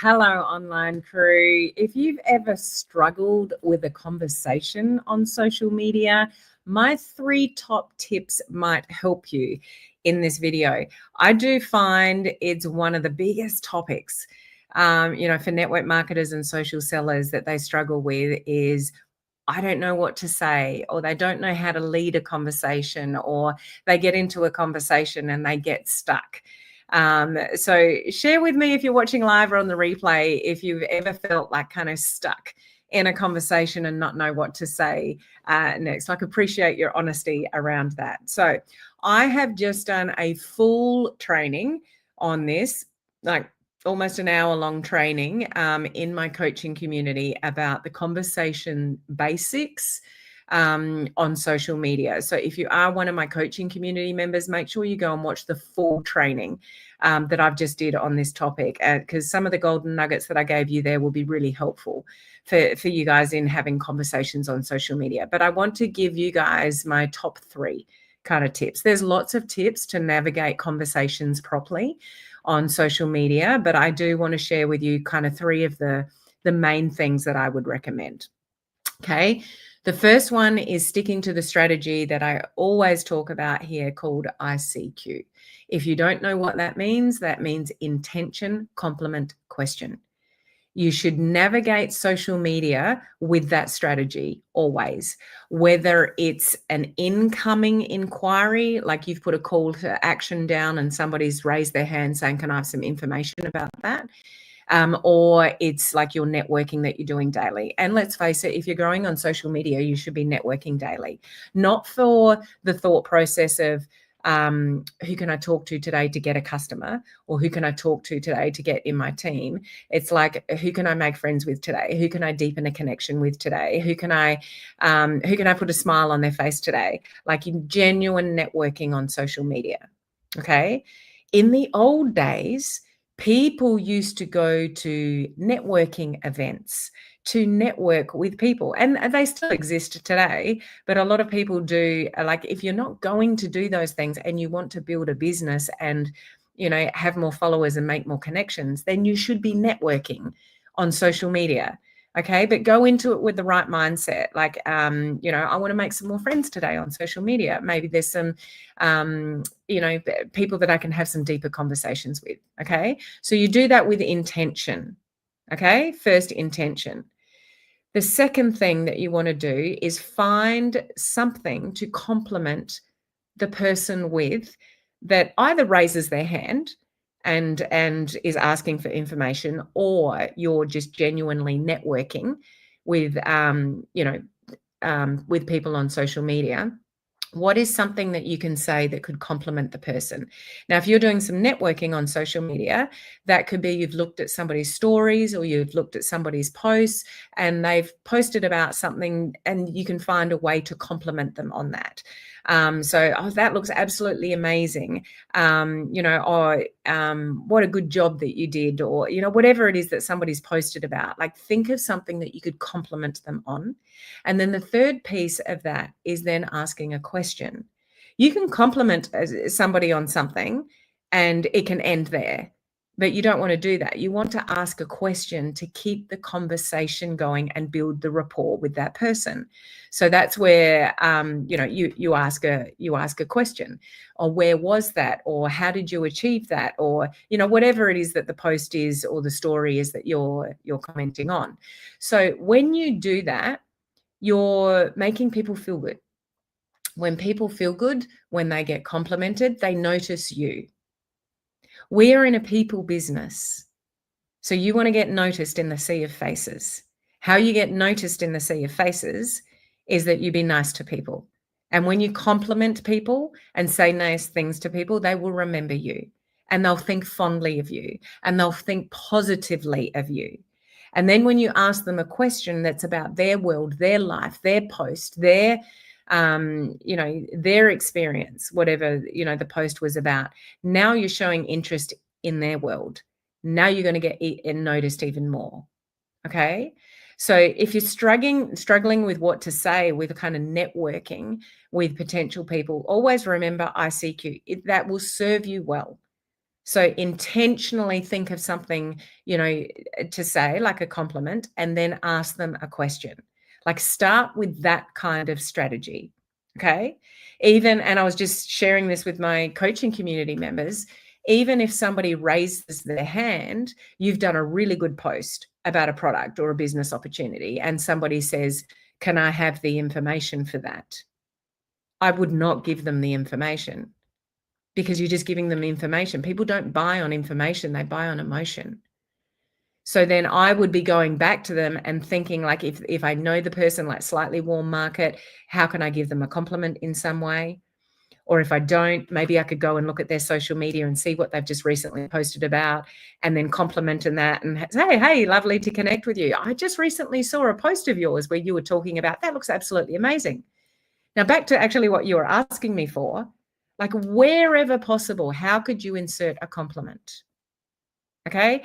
Hello, online crew. If you've ever struggled with a conversation on social media, my 3 top tips might help you in this video. I do find it's one of the biggest topics, for network marketers and social sellers that they struggle with is I don't know what to say, or they don't know how to lead a conversation, or they get into a conversation and they get stuck. So share with me if you're watching live or on the replay, if you've ever felt like kind of stuck in a conversation and not know what to say next. I appreciate your honesty around that. So I have just done a full training on this, like almost an hour-long training in my coaching community about the conversation basics on social media. So if you are one of my coaching community members, make sure you go and watch the full training that I've just did on this topic, because some of the golden nuggets that I gave you there will be really helpful for you guys in having conversations on social media. But I want to give you guys my top 3 kind of tips. There's lots of tips to navigate conversations properly on social media, but I do want to share with you kind of 3 of the main things that I would recommend. Okay. The first one is sticking to the strategy that I always talk about here called ICQ. If you don't know what that means intention, complement, question. You should navigate social media with that strategy always, whether it's an incoming inquiry, like you've put a call to action down and somebody's raised their hand saying, can I have some information about that? Or it's like your networking that you're doing daily. And let's face it, if you're growing on social media, you should be networking daily, not for the thought process of who can I talk to today to get a customer, or who can I talk to today to get in my team. It's like, who can I make friends with today? Who can I deepen a connection with today? Who can I put a smile on their face today? Like in genuine networking on social media. Okay. In the old days, people used to go to networking events to network with people, and they still exist today, but a lot of people do. Like, if you're not going to do those things and you want to build a business and, have more followers and make more connections, then you should be networking on social media. Okay, but go into it with the right mindset. Like, I want to make some more friends today on social media. Maybe there's some, people that I can have some deeper conversations with. Okay, so you do that with intention. Okay, first intention. The second thing that you want to do is find something to compliment the person with that either raises their hand and is asking for information, or you're just genuinely networking with with people on social media. What is something that you can say that could complement the person? Now, if you're doing some networking on social media, that could be you've looked at somebody's stories, or you've looked at somebody's posts and they've posted about something, and you can find a way to compliment them on that. That looks absolutely amazing. What a good job that you did, or, whatever it is that somebody's posted about. Like, think of something that you could compliment them on. And then the third piece of that is then asking a question. You can compliment somebody on something and it can end there, but you don't want to do that. You want to ask a question to keep the conversation going and build the rapport with that person. So that's where you ask a question, or where was that, or how did you achieve that, or whatever it is that the post is or the story is that you're commenting on. So when you do that, you're making people feel good. When people feel good, when they get complimented, they notice you. We are in a people business. So you want to get noticed in the sea of faces. How you get noticed in the sea of faces is that you be nice to people. And when you compliment people and say nice things to people, they will remember you, and they'll think fondly of you, and they'll think positively of you. And then when you ask them a question that's about their world, their life, their post, their experience, whatever, the post was about, now you're showing interest in their world. Now you're going to get noticed even more. Okay. So if you're struggling with what to say with kind of networking with potential people, always remember ICQ. That will serve you well. So intentionally think of something, to say, like a compliment, and then ask them a question. Like, start with that kind of strategy. Okay. And I was just sharing this with my coaching community members. Even if somebody raises their hand, you've done a really good post about a product or a business opportunity, and somebody says, "Can I have the information for that?" I would not give them the information, because you're just giving them information. People don't buy on information, they buy on emotion. So then I would be going back to them and thinking, like, if I know the person, like slightly warm market, how can I give them a compliment in some way? Or if I don't, maybe I could go and look at their social media and see what they've just recently posted about, and then compliment in that and say, hey, lovely to connect with you. I just recently saw a post of yours where you were talking about, that looks absolutely amazing. Now, back to actually what you were asking me for, like, wherever possible, how could you insert a compliment? Okay.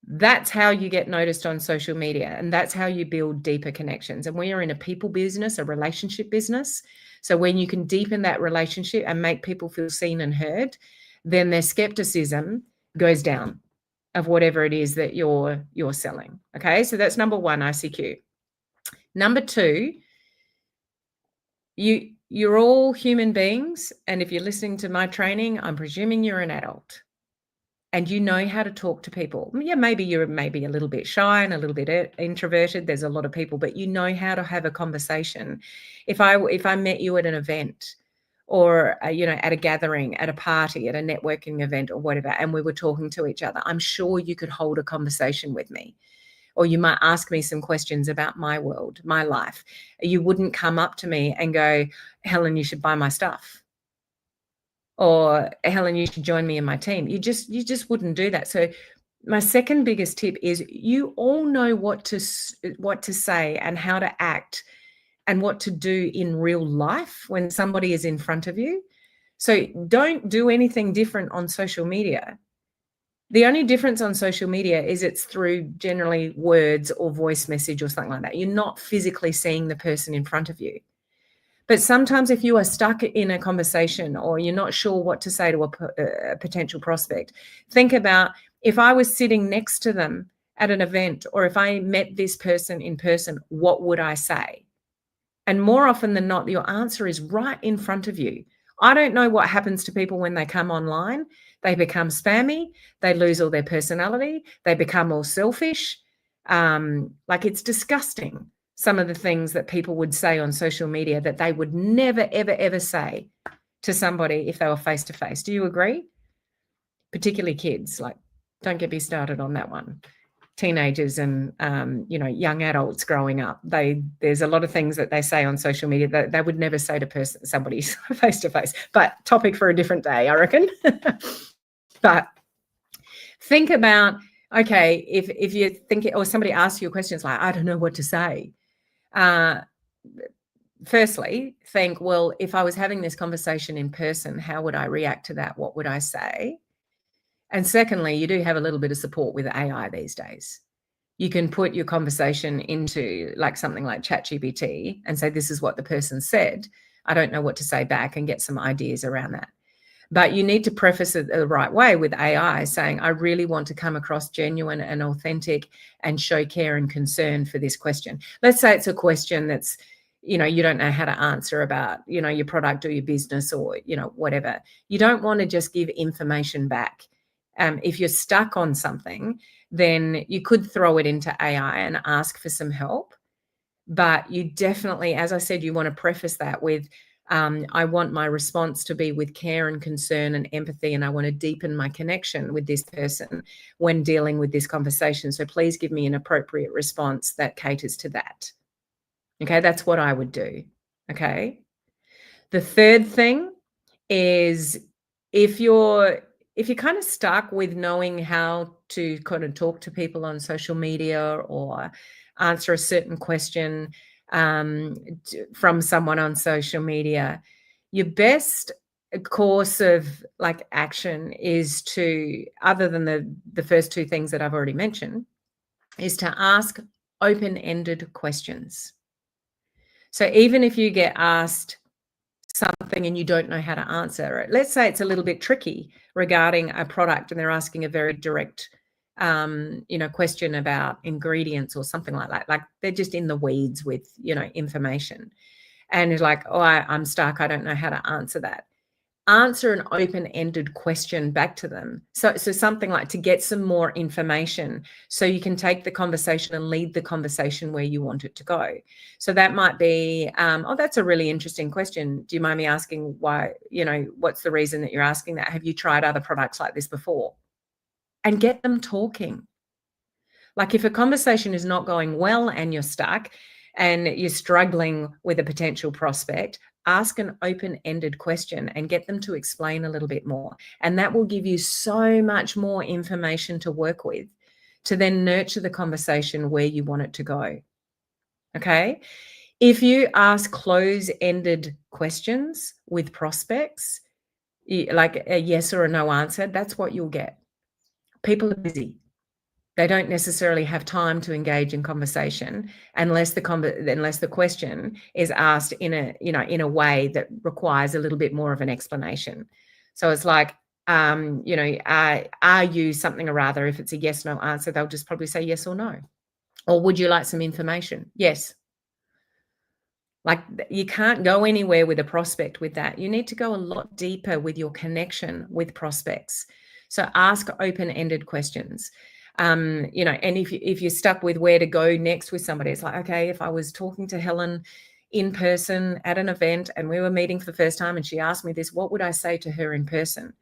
That's how you get noticed on social media, and that's how you build deeper connections. And we are in a people business, a relationship business. So when you can deepen that relationship and make people feel seen and heard, then their skepticism goes down of whatever it is that you're selling. Okay. So that's number one, ICQ. Number two, you're all human beings. And if you're listening to my training, I'm presuming you're an adult and you know how to talk to people. Yeah, maybe you're a little bit shy and a little bit introverted. There's a lot of people, but you know how to have a conversation. If I met you at an event, or at a gathering, at a party, at a networking event or whatever, and we were talking to each other, I'm sure you could hold a conversation with me. Or you might ask me some questions about my world, my life. You wouldn't come up to me and go, Helen, you should buy my stuff. Or Helen, you should join me in my team. You just wouldn't do that. So my second biggest tip is, you all know what to say and how to act and what to do in real life when somebody is in front of you. So don't do anything different on social media. The only difference on social media is it's through generally words or voice message or something like that. You're not physically seeing the person in front of you. But sometimes if you are stuck in a conversation or you're not sure what to say to a potential prospect, think about, if I was sitting next to them at an event, or if I met this person in person, what would I say? And more often than not, your answer is right in front of you. I don't know what happens to people when they come online. They become spammy. They lose all their personality. They become all selfish. Like, it's disgusting, some of the things that people would say on social media that they would never, ever, ever say to somebody if they were face to face. Do you agree? Particularly kids. Like, don't get me started on that one. Teenagers and young adults growing up, there's a lot of things that they say on social media that they would never say to somebody face to face. But topic for a different day, I reckon. But think about, okay, if you think, or somebody asks you a question, it's like, I don't know what to say. Firstly, think, well, if I was having this conversation in person, how would I react to that? What would I say? And secondly, you do have a little bit of support with AI these days. You can put your conversation into like something like ChatGPT and say, this is what the person said. I don't know what to say back, and get some ideas around that. But you need to preface it the right way with AI, saying, I really want to come across genuine and authentic and show care and concern for this question. Let's say it's a question that's, you don't know how to answer about, your product or your business or, whatever. You don't want to just give information back. If you're stuck on something, then you could throw it into AI and ask for some help. But you definitely, as I said, you want to preface that with, I want my response to be with care and concern and empathy, and I want to deepen my connection with this person when dealing with this conversation. So please give me an appropriate response that caters to that. Okay, that's what I would do. Okay. The third thing is, if you're kind of stuck with knowing how to kind of talk to people on social media or answer a certain question from someone on social media, your best course of like action is to, other than the first two things that I've already mentioned, is to ask open-ended questions. So even if you get asked something and you don't know how to answer it. Let's say it's a little bit tricky regarding a product and they're asking a very direct question about ingredients or something like that. Like they're just in the weeds with, information. And it's like, oh, I'm stuck. I don't know how to answer that. Answer an open-ended question back to them. So something like to get some more information so you can take the conversation and lead the conversation where you want it to go. So that might be, oh, that's a really interesting question. Do you mind me asking why, what's the reason that you're asking that? Have you tried other products like this before? And get them talking. Like if a conversation is not going well and you're stuck and you're struggling with a potential prospect, ask an open-ended question and get them to explain a little bit more. And that will give you so much more information to work with to then nurture the conversation where you want it to go. Okay? If you ask close-ended questions with prospects, like a yes or a no answer, that's what you'll get. People are busy. They don't necessarily have time to engage in conversation unless the question is asked in a way that requires a little bit more of an explanation. So it's like, are you something or other? If it's a yes, no answer, they'll just probably say yes or no. Or would you like some information? Yes. Like you can't go anywhere with a prospect with that. You need to go a lot deeper with your connection with prospects. So ask open-ended questions. And if you're stuck with where to go next with somebody, it's like, okay, if I was talking to Helen in person at an event and we were meeting for the first time and she asked me this, what would I say to her in person?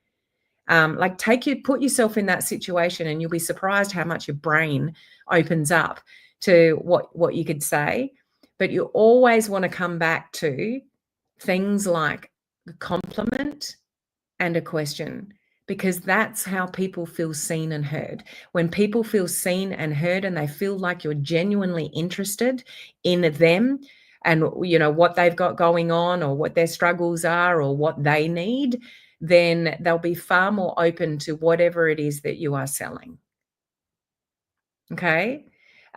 Put yourself in that situation and you'll be surprised how much your brain opens up to what you could say. But you always want to come back to things like a compliment and a question, because that's how people feel seen and heard. When people feel seen and heard and they feel like you're genuinely interested in them and what they've got going on or what their struggles are or what they need, then they'll be far more open to whatever it is that you are selling. Okay.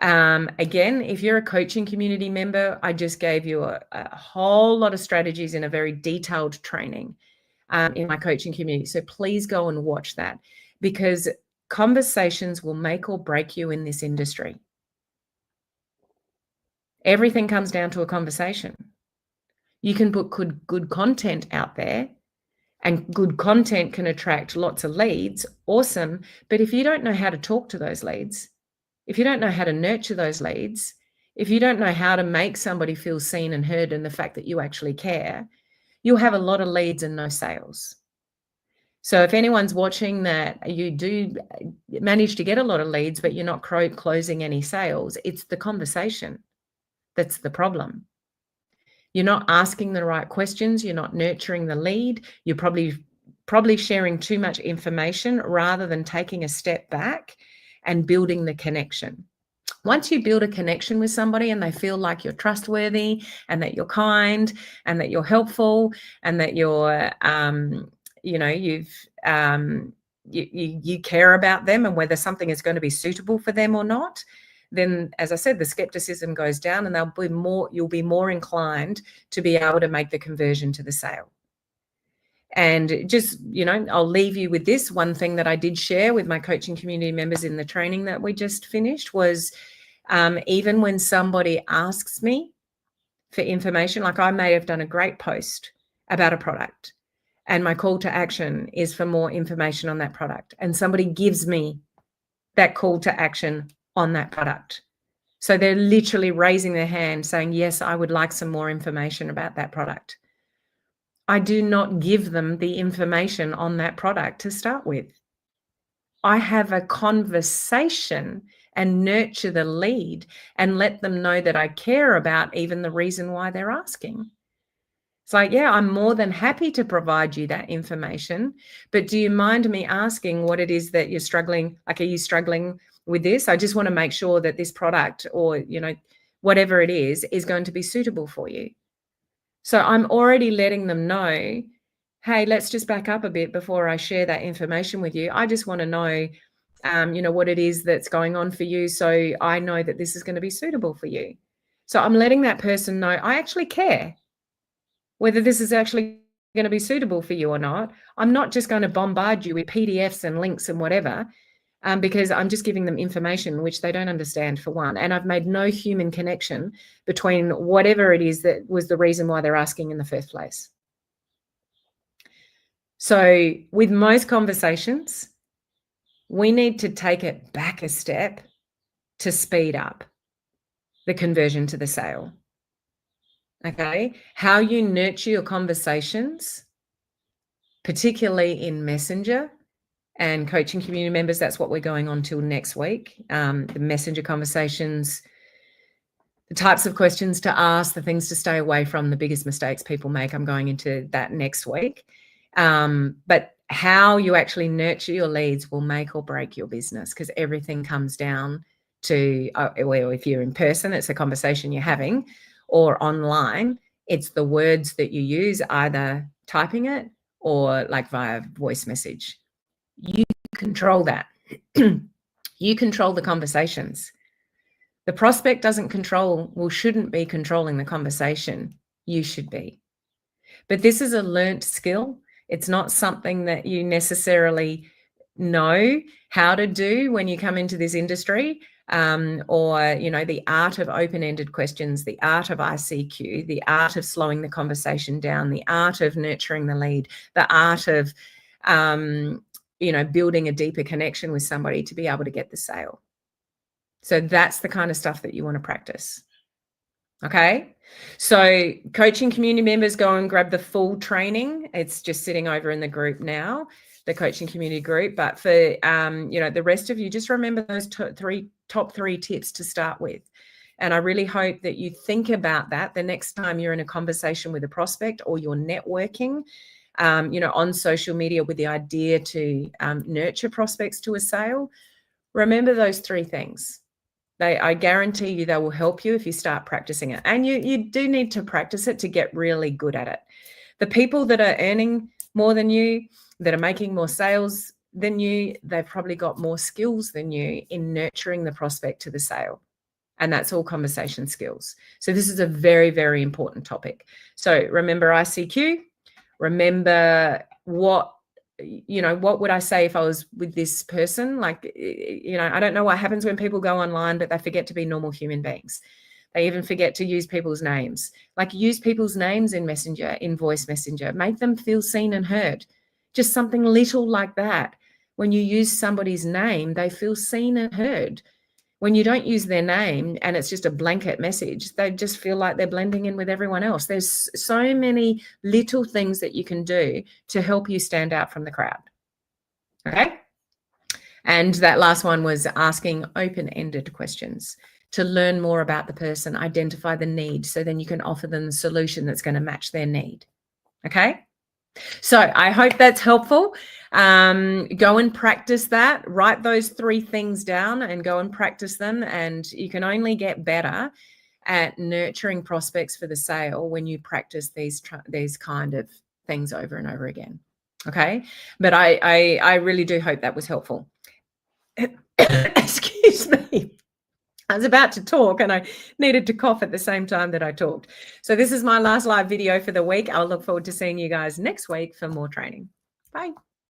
Again, if you're a coaching community member, I just gave you a whole lot of strategies in a very detailed training in my coaching community. So please go and watch that, because conversations will make or break you in this industry. Everything comes down to a conversation. You can put good content out there, and good content can attract lots of leads. Awesome. But if you don't know how to talk to those leads, if you don't know how to nurture those leads, if you don't know how to make somebody feel seen and heard and the fact that you actually care, you'll have a lot of leads and no sales. So if anyone's watching that you do manage to get a lot of leads, but you're not closing any sales, it's the conversation that's the problem. You're not asking the right questions. You're not nurturing the lead. You're probably sharing too much information rather than taking a step back and building the connection. Once you build a connection with somebody and they feel like you're trustworthy and that you're kind and that you're helpful and that you're, you care about them and whether something is going to be suitable for them or not, then, as I said, the skepticism goes down and you'll be more inclined to be able to make the conversion to the sale. And just, I'll leave you with this. One thing that I did share with my coaching community members in the training that we just finished was even when somebody asks me for information, like I may have done a great post about a product and my call to action is for more information on that product, and somebody gives me that call to action on that product. So they're literally raising their hand saying, yes, I would like some more information about that product. I do not give them the information on that product to start with. I have a conversation and nurture the lead and let them know that I care about even the reason why they're asking. It's like, yeah, I'm more than happy to provide you that information, but do you mind me asking what it is that you're struggling? Like, are you struggling with this? I just want to make sure that this product or, whatever it is going to be suitable for you. So I'm already letting them know, hey, let's just back up a bit before I share that information with you. I just want to know, what it is that's going on for you, so I know that this is going to be suitable for you. So I'm letting that person know I actually care. whether this is actually going to be suitable for you or not. I'm not just going to bombard you with PDFs and links and whatever, because I'm just giving them information which they don't understand, for one. And I've made no human connection between whatever it is that was the reason why they're asking in the first place. So with most conversations, we need to take it back a step to speed up the conversion to the sale. Okay, how you nurture your conversations, particularly in Messenger and coaching community members, that's what we're going on till next week. The Messenger conversations, the types of questions to ask, the things to stay away from, the biggest mistakes people make, I'm going into that next week. But how you actually nurture your leads will make or break your business, because everything comes down to, well, if you're in person, it's a conversation you're having, or online, it's the words that you use, either typing it or like via voice message. You control that. You control the conversations. The prospect doesn't control, well, shouldn't be controlling the conversation. You should be. But this is a learnt skill. It's not something that you necessarily know how to do when you come into this industry, or, you know, the art of open-ended questions, the art of ICQ, the art of slowing the conversation down, the art of nurturing the lead, the art of, you know, building a deeper connection with somebody to be able to get the sale. So that's the kind of stuff that you want to practice. Okay, so coaching community members, go and grab the full training. It's just sitting over in the group now, the coaching community group. But for you know, the rest of you, just remember those top three tips to start with. And I really hope that you think about that the next time you're in a conversation with a prospect, or you're networking, you know, on social media with the idea to nurture prospects to a sale. Remember those three things. I guarantee you they will help you if you start practicing it. And you do need to practice it to get really good at it. The people that are earning more than you, that are making more sales than you, they've probably got more skills than you in nurturing the prospect to the sale. And that's all conversation skills. So this is a very, very important topic. So remember ICQ, remember what, you know, what would I say if I was with this person? Like, you know, I don't know what happens when people go online, but they forget to be normal human beings. They even forget to use people's names. Like, use people's names in Messenger, in voice messenger, make them feel seen and heard. Just something little like that. When you use somebody's name, they feel seen and heard. When you don't use their name and it's just a blanket message, they just feel like they're blending in with everyone else. There's so many little things that you can do to help you stand out from the crowd. Okay. And that last one was asking open-ended questions to learn more about the person, identify the need, so then you can offer them the solution that's going to match their need. Okay. So I hope that's helpful. Go and practice that. Write those three things down and go and practice them. And you can only get better at nurturing prospects for the sale when you practice these kind of things over and over again. Okay. But I really do hope that was helpful. Excuse me. I was about to talk and I needed to cough at the same time that I talked. So this is my last live video for the week. I'll look forward to seeing you guys next week for more training. Bye.